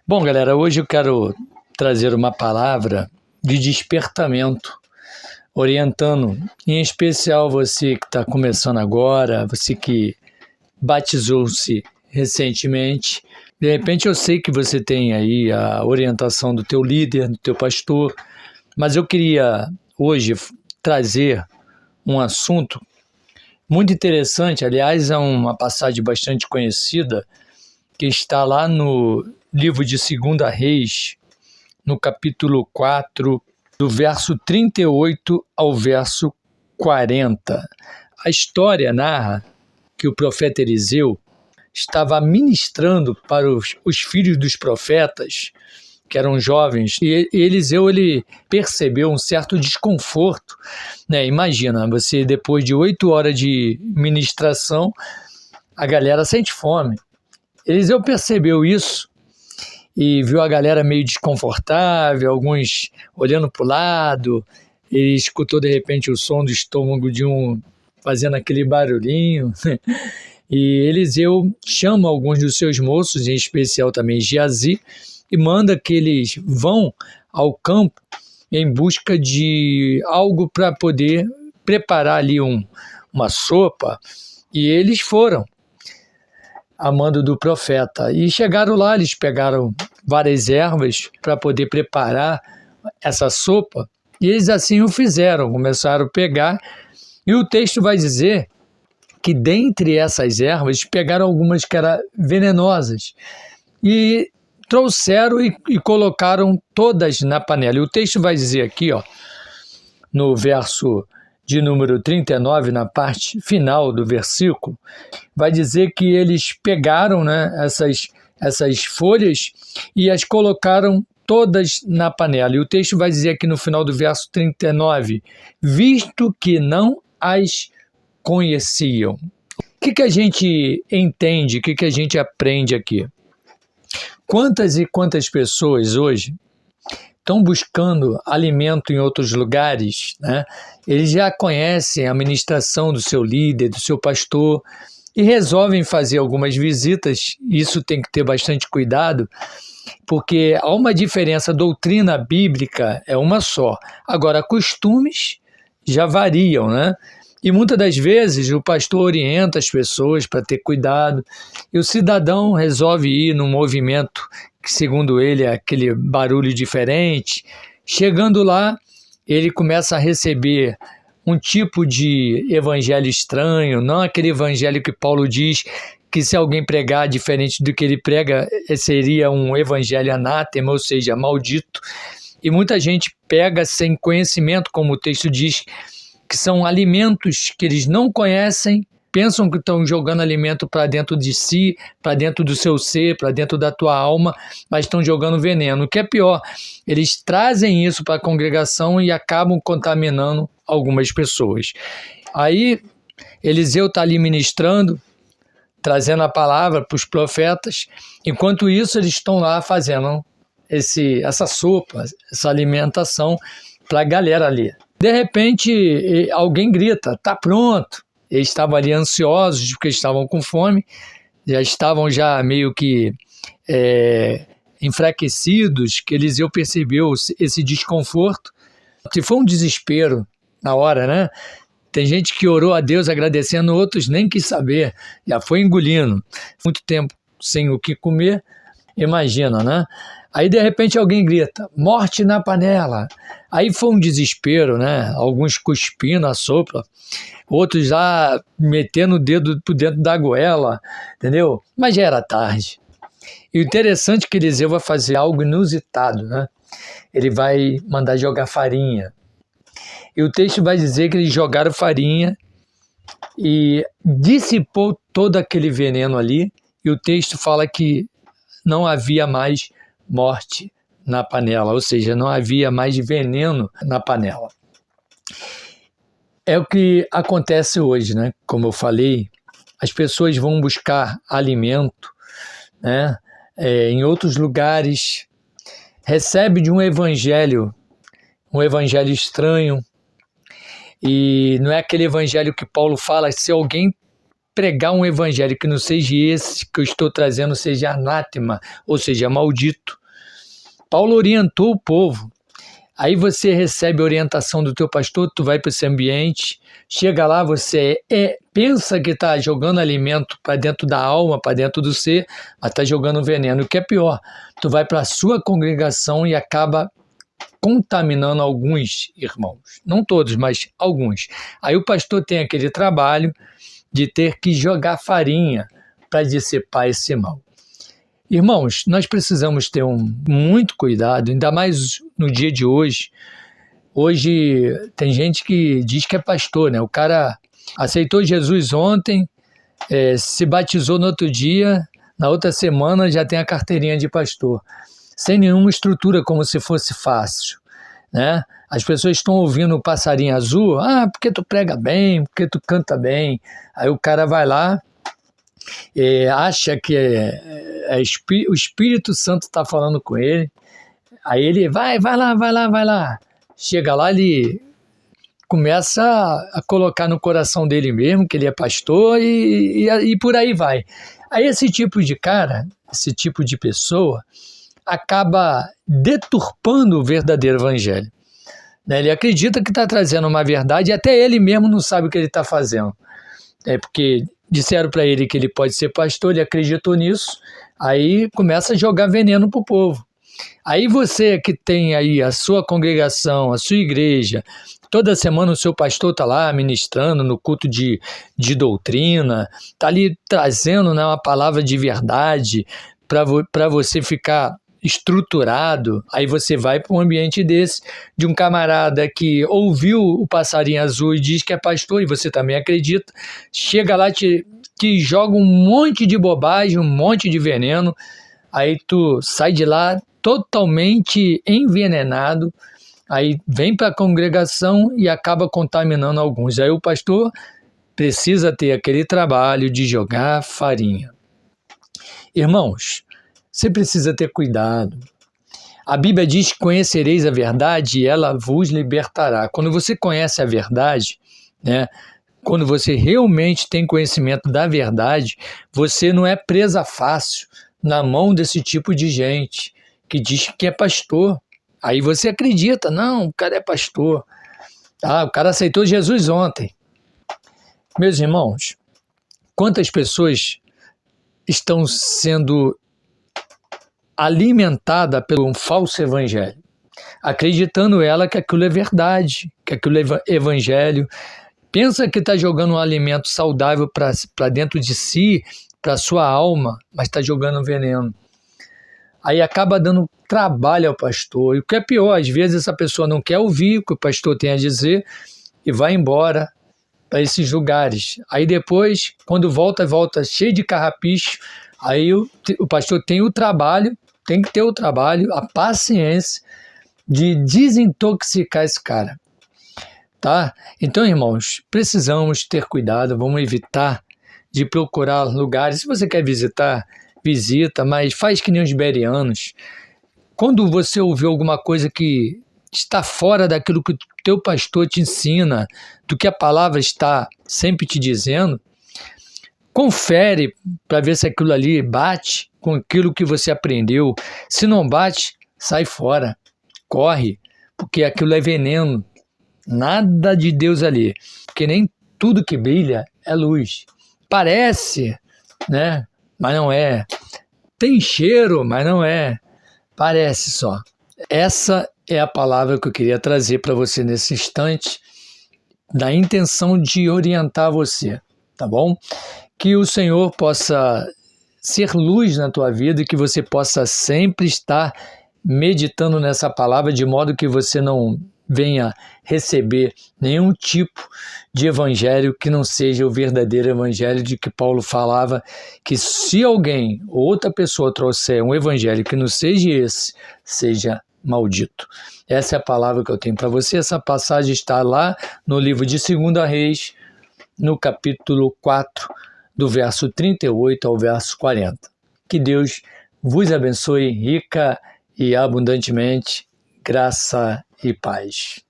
Bom, galera, hoje eu quero trazer uma palavra de despertamento, orientando, em especial você que está começando agora, você que batizou-se recentemente. De repente eu sei que você tem aí a orientação do teu líder, do teu pastor, mas eu queria hoje trazer um assunto muito interessante. Aliás, é uma passagem bastante conhecida, que está lá no livro de 2 Reis, no capítulo 4, do verso 38 ao verso 40. A história narra que o profeta Eliseu estava ministrando para os filhos dos profetas, que eram jovens, e Eliseu ele percebeu um certo desconforto, né? Imagina, você depois de 8 horas de ministração, a galera sente fome. Eliseu percebeu isso e viu a galera meio desconfortável, alguns olhando para o lado. Ele escutou de repente o som do estômago de um fazendo aquele barulhinho. E Eliseu chama alguns dos seus moços, em especial também Geazi, e manda que eles vão ao campo em busca de algo para poder preparar ali uma sopa. E eles foram a mando do profeta. E chegaram lá, eles pegaram várias ervas para poder preparar essa sopa, e eles assim o fizeram, começaram a pegar, e o texto vai dizer que dentre essas ervas, pegaram algumas que eram venenosas, e trouxeram e colocaram todas na panela. E o texto vai dizer aqui, no verso de número 39, na parte final do versículo, vai dizer que eles pegaram, né, essas folhas e as colocaram todas na panela. E o texto vai dizer aqui no final do verso 39, visto que não as conheciam. O que a gente entende, o que a gente aprende aqui? Quantas e quantas pessoas hoje estão buscando alimento em outros lugares, né? Eles já conhecem a ministração do seu líder, do seu pastor, e resolvem fazer algumas visitas. Isso tem que ter bastante cuidado, porque há uma diferença. A doutrina bíblica é uma só. Agora, costumes já variam, né? E muitas das vezes o pastor orienta as pessoas para ter cuidado, e o cidadão resolve ir num movimento que, segundo ele, é aquele barulho diferente. Chegando lá, ele começa a receber um tipo de evangelho estranho, não aquele evangelho que Paulo diz que se alguém pregar diferente do que ele prega, seria um evangelho anátema, ou seja, maldito. E muita gente pega sem conhecimento, como o texto diz, que são alimentos que eles não conhecem, pensam que estão jogando alimento para dentro de si, para dentro do seu ser, para dentro da tua alma, mas estão jogando veneno. O que é pior, eles trazem isso para a congregação e acabam contaminando algumas pessoas. Aí Eliseu está ali ministrando, trazendo a palavra para os profetas, enquanto isso eles estão lá fazendo essa sopa, essa alimentação para a galera ali. De repente, alguém grita, está pronto. Eles estavam ali ansiosos, porque estavam com fome, já estavam meio que enfraquecidos, que Eliseu percebeu esse desconforto. Se foi um desespero na hora, né? Tem gente que orou a Deus agradecendo, outros nem quis saber, já foi engolindo. Muito tempo sem o que comer, imagina, né? Aí, de repente, alguém grita, morte na panela. Aí foi um desespero, né? Alguns cuspindo a sopa, outros lá metendo o dedo por dentro da goela, entendeu? Mas já era tarde. E o interessante é que Eliseu vai fazer algo inusitado, né? Ele vai mandar jogar farinha. E o texto vai dizer que eles jogaram farinha e dissipou todo aquele veneno ali. E o texto fala que não havia mais morte na panela, ou seja, não havia mais veneno na panela. É o que acontece hoje, né? Como eu falei, as pessoas vão buscar alimento, né? Em outros lugares, recebe de um evangelho estranho, e não é aquele evangelho que Paulo fala, se alguém pregar um evangelho que não seja esse que eu estou trazendo, seja anátema, ou seja, maldito. Paulo orientou o povo. Aí você recebe a orientação do teu pastor, tu vai para esse ambiente, chega lá, você pensa que está jogando alimento para dentro da alma, para dentro do ser, mas está jogando veneno. O que é pior, tu vai para a sua congregação e acaba contaminando alguns irmãos. Não todos, mas alguns. Aí o pastor tem aquele trabalho de ter que jogar farinha para dissipar esse mal. Irmãos, nós precisamos ter muito cuidado, ainda mais no dia de hoje. Hoje tem gente que diz que é pastor, né? O cara aceitou Jesus ontem, se batizou no outro dia, na outra semana já tem a carteirinha de pastor, sem nenhuma estrutura, como se fosse fácil, né? As pessoas estão ouvindo o passarinho azul, porque tu prega bem, porque tu canta bem. Aí o cara vai lá, acha que o Espírito Santo está falando com ele, aí ele vai lá. Chega lá, ele começa a colocar no coração dele mesmo que ele é pastor e por aí vai. Aí esse tipo de cara, esse tipo de pessoa, acaba deturpando o verdadeiro evangelho. Ele acredita que está trazendo uma verdade e até ele mesmo não sabe o que ele está fazendo. Porque disseram para ele que ele pode ser pastor, ele acreditou nisso, aí começa a jogar veneno para o povo. Aí você que tem aí a sua congregação, a sua igreja, toda semana o seu pastor está lá ministrando no culto de doutrina, está ali trazendo, né, uma palavra de verdade para você ficar estruturado. Aí você vai para um ambiente desse, de um camarada que ouviu o passarinho azul e diz que é pastor, e você também acredita, chega lá, te joga um monte de bobagem, um monte de veneno, aí tu sai de lá totalmente envenenado, aí vem para a congregação e acaba contaminando alguns. Aí o pastor precisa ter aquele trabalho de jogar farinha. Irmãos, você precisa ter cuidado. A Bíblia diz que conhecereis a verdade e ela vos libertará. Quando você conhece a verdade, né, quando você realmente tem conhecimento da verdade, você não é presa fácil na mão desse tipo de gente que diz que é pastor. Aí você acredita, não, o cara é pastor. O cara aceitou Jesus ontem. Meus irmãos, quantas pessoas estão sendo alimentada pelo um falso evangelho, acreditando ela que aquilo é verdade, que aquilo é evangelho, pensa que está jogando um alimento saudável para dentro de si, para sua alma, mas está jogando veneno. Aí acaba dando trabalho ao pastor, e o que é pior, às vezes essa pessoa não quer ouvir o que o pastor tem a dizer e vai embora para esses lugares. Aí depois, quando volta cheio de carrapicho, aí o pastor tem que ter o trabalho, a paciência de desintoxicar esse cara, tá? Então, irmãos, precisamos ter cuidado, vamos evitar de procurar lugares. Se você quer visitar, visita, mas faz que nem os bereanos. Quando você ouvir alguma coisa que está fora daquilo que o teu pastor te ensina, do que a palavra está sempre te dizendo, confere para ver se aquilo ali bate com aquilo que você aprendeu. Se não bate, sai fora, corre, porque aquilo é veneno. Nada de Deus ali, porque nem tudo que brilha é luz. Parece, né? Mas não é. Tem cheiro, mas não é. Parece só. Essa é a palavra que eu queria trazer para você nesse instante, da intenção de orientar você, tá bom? Que o Senhor possa ser luz na tua vida e que você possa sempre estar meditando nessa palavra, de modo que você não venha receber nenhum tipo de evangelho que não seja o verdadeiro evangelho de que Paulo falava, que se alguém ou outra pessoa trouxer um evangelho que não seja esse, seja maldito. Essa é a palavra que eu tenho para você. Essa passagem está lá no livro de 2 Reis, no capítulo 4, do verso 38 ao verso 40. Que Deus vos abençoe rica e abundantemente, graça e paz.